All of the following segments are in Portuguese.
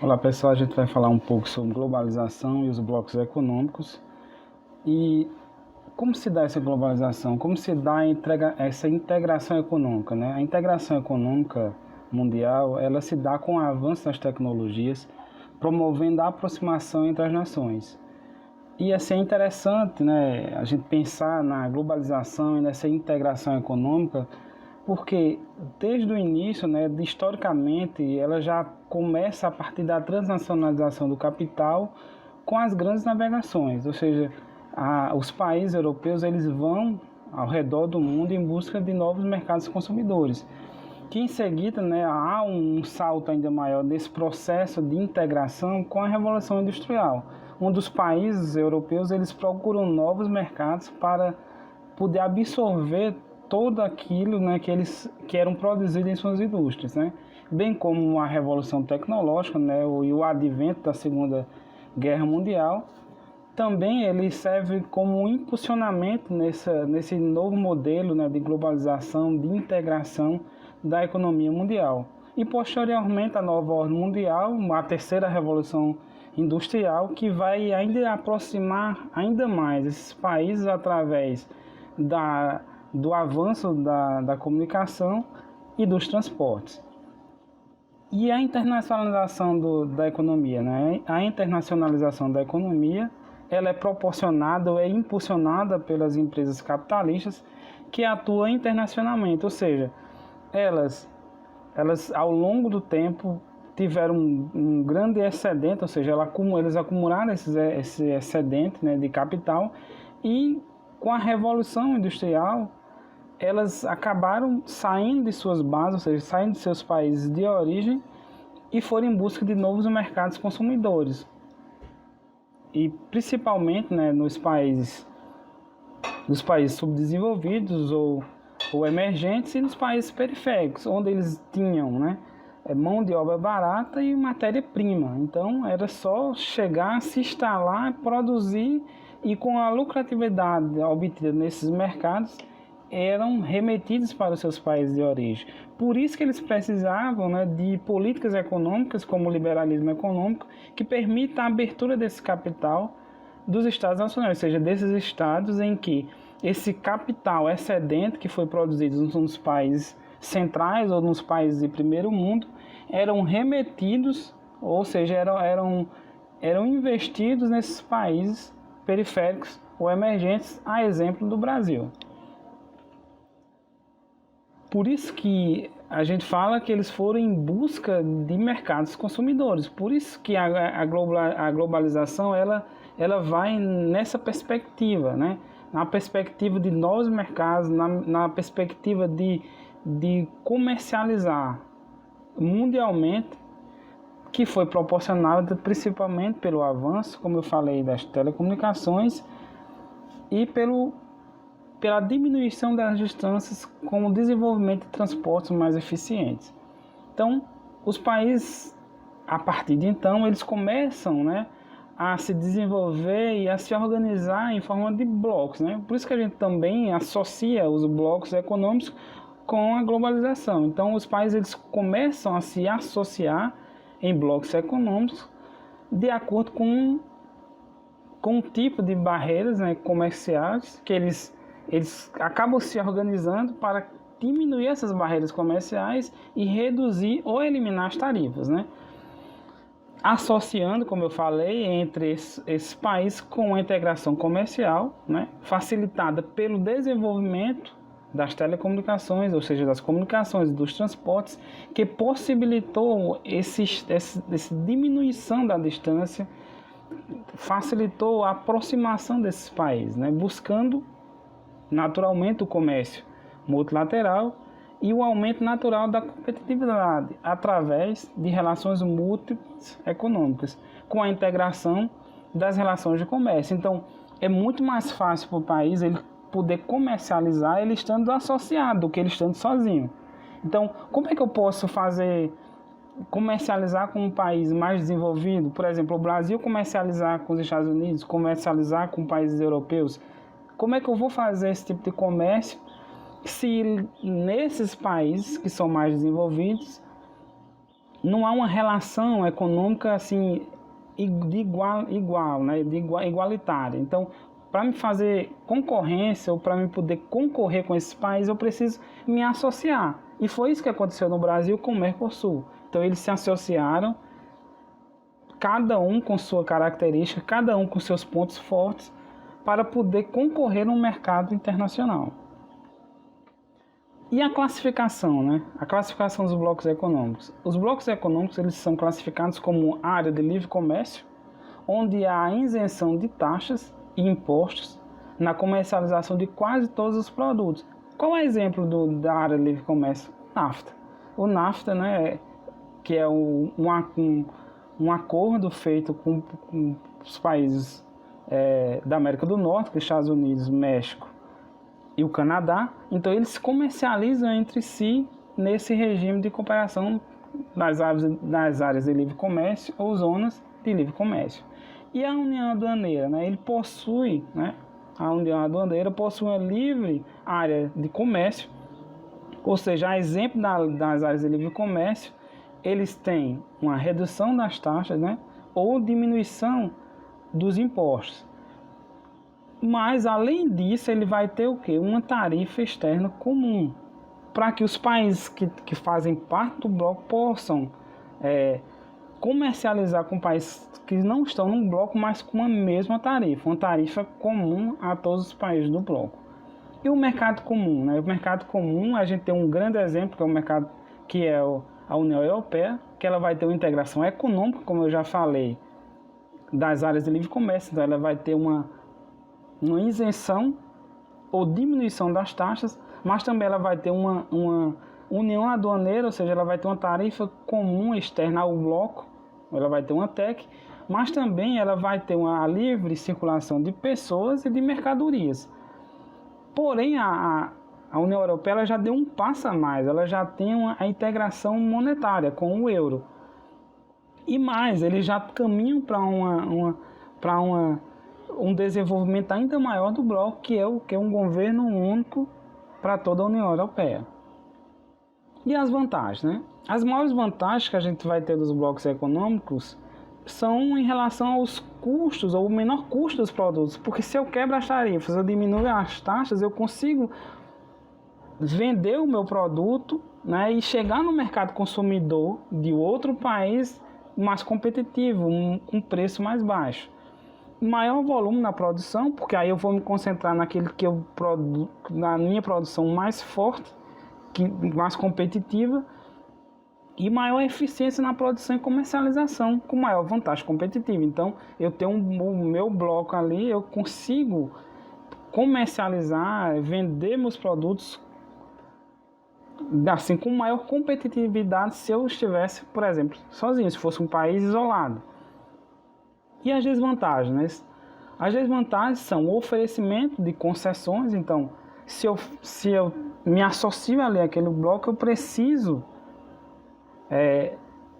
Olá pessoal, a gente vai falar um pouco sobre globalização e os blocos econômicos e como se dá essa globalização, como se dá essa integração econômica, né? A integração econômica mundial, ela se dá com o avanço das tecnologias, promovendo a aproximação entre as nações. E assim é interessante, né, a gente pensar na globalização e nessa integração econômica, porque desde o início, né, historicamente, ela já começa a partir da transnacionalização do capital com as grandes navegações, ou seja, os países europeus eles vão ao redor do mundo em busca de novos mercados consumidores, que em seguida, né, há um salto ainda maior nesse processo de integração com a Revolução Industrial, onde os países europeus eles procuram novos mercados para poder absorver todo aquilo, né, que eram produzidos em suas indústrias, né? Bem como a revolução tecnológica, né, e o advento da Segunda Guerra Mundial, também ele serve como um impulsionamento nesse novo modelo, né, de globalização, de integração da economia mundial. E posteriormente a nova ordem mundial, a terceira revolução industrial, que vai ainda aproximar ainda mais esses países através do avanço da comunicação e dos transportes. E a internacionalização da economia, né? A internacionalização da economia, ela é proporcionada ou é impulsionada pelas empresas capitalistas que atuam internacionalmente, ou seja, elas ao longo do tempo tiveram um grande excedente, ou seja, eles acumularam esse excedente, né, de capital, e com a Revolução Industrial elas acabaram saindo de suas bases, ou seja, saindo de seus países de origem e foram em busca de novos mercados consumidores. E principalmente, né, nos países subdesenvolvidos ou emergentes e nos países periféricos, onde eles tinham, né, mão de obra barata e matéria-prima. Então era só chegar, se instalar, produzir, e com a lucratividade obtida nesses mercados eram remetidos para os seus países de origem. Por isso que eles precisavam, né, de políticas econômicas, como o liberalismo econômico, que permita a abertura desse capital dos estados nacionais, ou seja, desses estados em que esse capital excedente que foi produzido nos países centrais ou nos países de primeiro mundo eram remetidos, ou seja, eram investidos nesses países periféricos ou emergentes, a exemplo do Brasil. Por isso que a gente fala que eles foram em busca de mercados consumidores. Por isso que a globalização ela vai nessa perspectiva, né? Na perspectiva de novos mercados, na perspectiva de comercializar mundialmente, que foi proporcionada principalmente pelo avanço, como eu falei, das telecomunicações e pela diminuição das distâncias com o desenvolvimento de transportes mais eficientes. Então, os países, a partir de então, eles começam, né, a se desenvolver e a se organizar em forma de blocos, né? Por isso que a gente também associa os blocos econômicos com a globalização. Então, os países eles começam a se associar em blocos econômicos de acordo com um tipo de barreiras, né, comerciais que eles acabam se organizando para diminuir essas barreiras comerciais e reduzir ou eliminar as tarifas, né? Associando, como eu falei, entre esses países com a integração comercial, né, facilitada pelo desenvolvimento das telecomunicações, ou seja, das comunicações e dos transportes, que possibilitou essa diminuição da distância, facilitou a aproximação desses países, né, buscando naturalmente o comércio multilateral e o aumento natural da competitividade através de relações múltiplas econômicas, com a integração das relações de comércio. Então, é muito mais fácil para o país ele poder comercializar ele estando associado do que ele estando sozinho. Então, como é que eu posso comercializar com um país mais desenvolvido? Por exemplo, o Brasil comercializar com os Estados Unidos, comercializar com países europeus. Como é que eu vou fazer esse tipo de comércio se nesses países que são mais desenvolvidos não há uma relação econômica assim de igual, né, igualitária. Então, para me fazer concorrência ou para me poder concorrer com esses países, eu preciso me associar. E foi isso que aconteceu no Brasil com o Mercosul. Então, eles se associaram, cada um com sua característica, cada um com seus pontos fortes, para poder concorrer no mercado internacional. E a classificação, né? A classificação dos blocos econômicos. Os blocos econômicos eles são classificados como área de livre comércio, onde há isenção de taxas e impostos na comercialização de quase todos os produtos. Qual é o exemplo da área de livre comércio? NAFTA. O NAFTA, né, que é um acordo feito com os países da América do Norte, que é Estados Unidos, México e o Canadá. Então eles comercializam entre si nesse regime de cooperação nas áreas de livre comércio ou zonas de livre comércio. E a União Aduaneira, né, ele possui, né, a União Aduaneira possui uma livre área de comércio, ou seja, a exemplo das áreas de livre comércio, eles têm uma redução das taxas, né, ou diminuição dos impostos. Mas, além disso, ele vai ter o quê? Uma tarifa externa comum, para que os países que fazem parte do bloco possam comercializar com países que não estão no bloco, mas com a mesma tarifa, uma tarifa comum a todos os países do bloco. E o mercado comum, né? O mercado comum, a gente tem um grande exemplo, que é o mercado que é a União Europeia, que ela vai ter uma integração econômica, como eu já falei, das áreas de livre comércio, então ela vai ter uma isenção ou diminuição das taxas, mas também ela vai ter uma união aduaneira, ou seja, ela vai ter uma tarifa comum externa ao bloco, ela vai ter uma TEC, mas também ela vai ter uma livre circulação de pessoas e de mercadorias. Porém, a União Europeia ela já deu um passo a mais, ela já tem a integração monetária com o euro. E mais, eles já caminham para um desenvolvimento ainda maior do bloco, que é um governo único para toda a União Europeia. E as vantagens, né? As maiores vantagens que a gente vai ter dos blocos econômicos são em relação aos custos, ou o menor custo dos produtos, porque se eu quebro as tarifas, eu diminuo as taxas, eu consigo vender o meu produto, né, e chegar no mercado consumidor de outro país mais competitivo, um preço mais baixo. Maior volume na produção, porque aí eu vou me concentrar naquele que eu produzo, na minha produção mais forte, mais competitiva, e maior eficiência na produção e comercialização, com maior vantagem competitiva. Então, eu tenho o meu bloco ali, eu consigo comercializar, vender meus produtos assim, com maior competitividade se eu estivesse, por exemplo, sozinho, se fosse um país isolado. E as desvantagens, né? As desvantagens são o oferecimento de concessões. Então, se eu me associo ali àquele bloco, eu preciso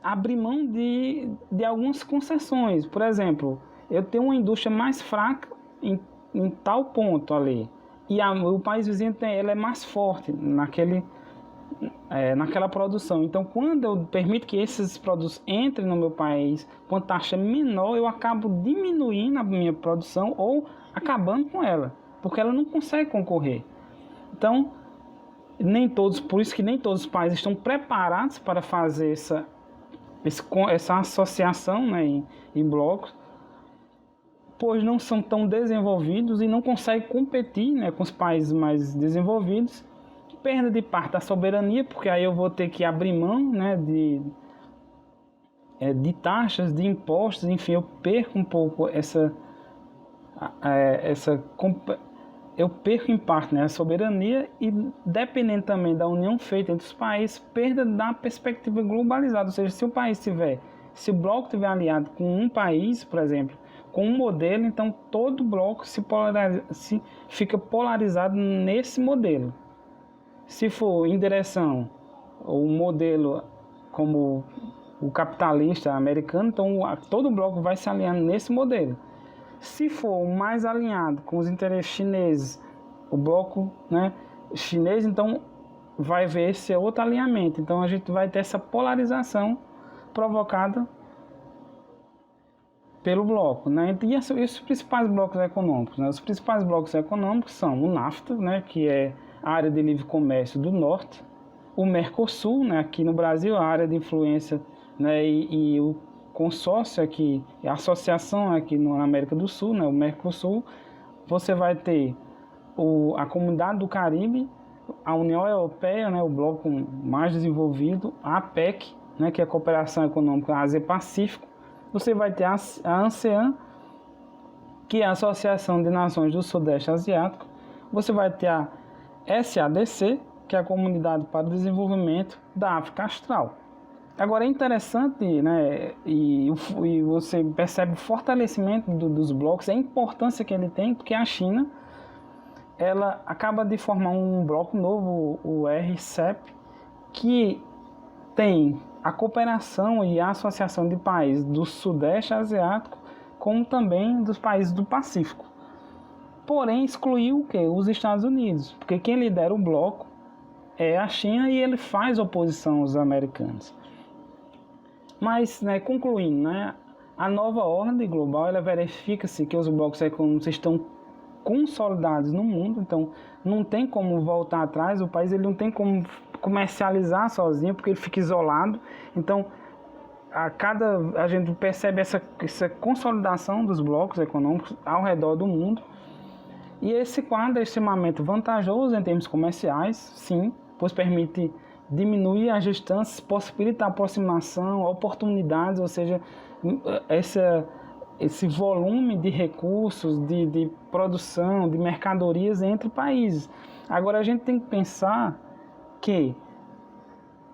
abrir mão de algumas concessões. Por exemplo, eu tenho uma indústria mais fraca em tal ponto ali, e o país vizinho ela é mais forte naquela produção. Então, quando eu permito que esses produtos entrem no meu país com taxa menor, eu acabo diminuindo a minha produção ou acabando com ela, porque ela não consegue concorrer. Então, por isso que nem todos os países estão preparados para fazer essa associação, né, em blocos, pois não são tão desenvolvidos e não conseguem competir, né, com os países mais desenvolvidos. Perda de parte da soberania, porque aí eu vou ter que abrir mão, né, de taxas, de impostos, enfim, eu perco um pouco eu perco em parte, né, a soberania, e dependendo também da união feita entre os países, perda da perspectiva globalizada. Ou seja, se o bloco estiver aliado com um país, por exemplo, com um modelo, então todo bloco fica polarizado nesse modelo. Se for em direção ao modelo como o capitalista americano, então todo bloco vai se alinhando nesse modelo. Se for mais alinhado com os interesses chineses, o bloco, né, chinês, então vai ver esse outro alinhamento. Então a gente vai ter essa polarização provocada pelo bloco, né? E esses principais blocos econômicos, né? Os principais blocos econômicos são o NAFTA, né? Que é a área de livre comércio do norte, o Mercosul, né? Aqui no Brasil, a área de influência, né? E o consórcio aqui, a associação aqui na América do Sul, né? O Mercosul. Você vai ter a Comunidade do Caribe, a União Europeia, né? O bloco mais desenvolvido, a APEC, né? Que é a Cooperação Econômica Ásia-Pacífico. Você vai ter a ASEAN, que é a Associação de Nações do Sudeste Asiático. Você vai ter a SADC, que é a Comunidade para o Desenvolvimento da África Austral. Agora é interessante, né, e você percebe o fortalecimento dos blocos, a importância que ele tem, porque a China ela acaba de formar um bloco novo, o RCEP, que tem a cooperação e a associação de países do Sudeste Asiático, como também dos países do Pacífico. Porém, excluiu o quê? Os Estados Unidos, porque quem lidera o bloco é a China e ele faz oposição aos americanos. Mas, né, concluindo, né, a nova ordem global, ela verifica-se que os blocos econômicos estão consolidados no mundo, então não tem como voltar atrás, o país ele não tem como comercializar sozinho, porque ele fica isolado. Então, a gente percebe essa consolidação dos blocos econômicos ao redor do mundo. E esse quadro é extremamente vantajoso em termos comerciais, sim, pois permite diminuir as distâncias, possibilita a aproximação, oportunidades, ou seja, esse volume de recursos, de produção, de mercadorias entre países. Agora a gente tem que pensar que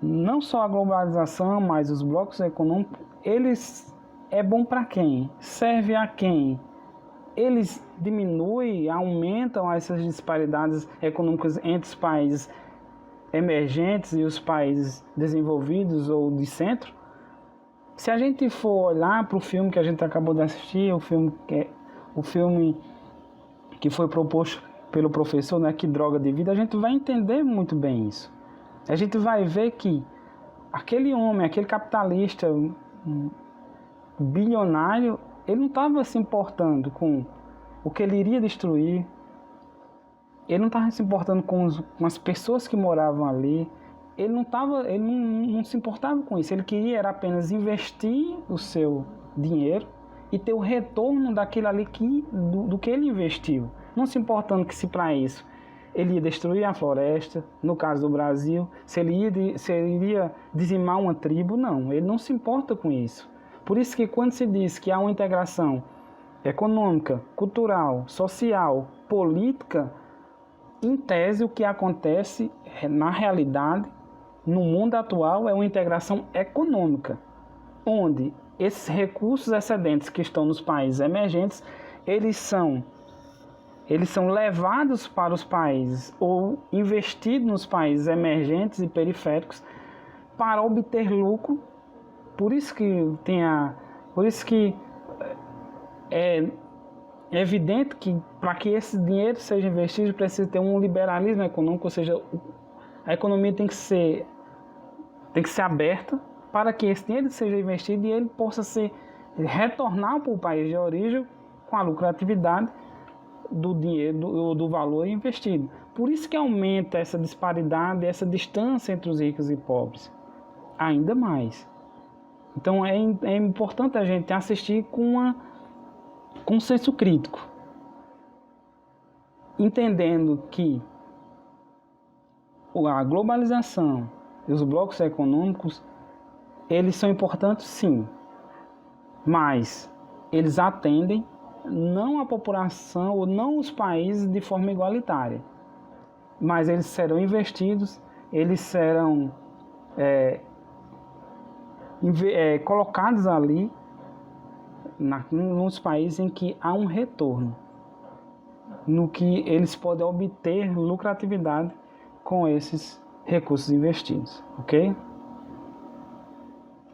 não só a globalização, mas os blocos econômicos, eles é bom para quem? Serve a quem? Eles diminuem, aumentam essas disparidades econômicas entre os países emergentes e os países desenvolvidos ou de centro? Se a gente for olhar para o filme que a gente acabou de assistir, o filme que foi proposto pelo professor, né, Que Droga de Vida, a gente vai entender muito bem isso. A gente vai ver que aquele homem, aquele capitalista bilionário, ele não estava se importando com o que ele iria destruir, ele não estava se importando com as pessoas que moravam ali, ele não se importava com isso, ele queria era apenas investir o seu dinheiro e ter o retorno daquilo ali do que ele investiu, não se importando que se para isso ele ia destruir a floresta, no caso do Brasil, se ele iria dizimar uma tribo, não, ele não se importa com isso. Por isso que quando se diz que há uma integração econômica, cultural, social, política, em tese o que acontece na realidade, no mundo atual, é uma integração econômica, onde esses recursos excedentes que estão nos países emergentes, eles são levados para os países ou investidos nos países emergentes e periféricos para obter lucro. Por isso que é evidente que para que esse dinheiro seja investido precisa ter um liberalismo econômico, ou seja, a economia tem que ser aberta para que esse dinheiro seja investido e ele possa retornar para o país de origem com a lucratividade do dinheiro, do valor investido. Por isso que aumenta essa disparidade, essa distância entre os ricos e pobres, ainda mais. Então é importante a gente assistir com senso crítico, entendendo que a globalização e os blocos econômicos, eles são importantes sim, mas eles atendem não a população ou não os países de forma igualitária, mas eles serão investidos, eles serão colocados ali nos países em que há um retorno, no que eles podem obter lucratividade com esses recursos investidos, ok?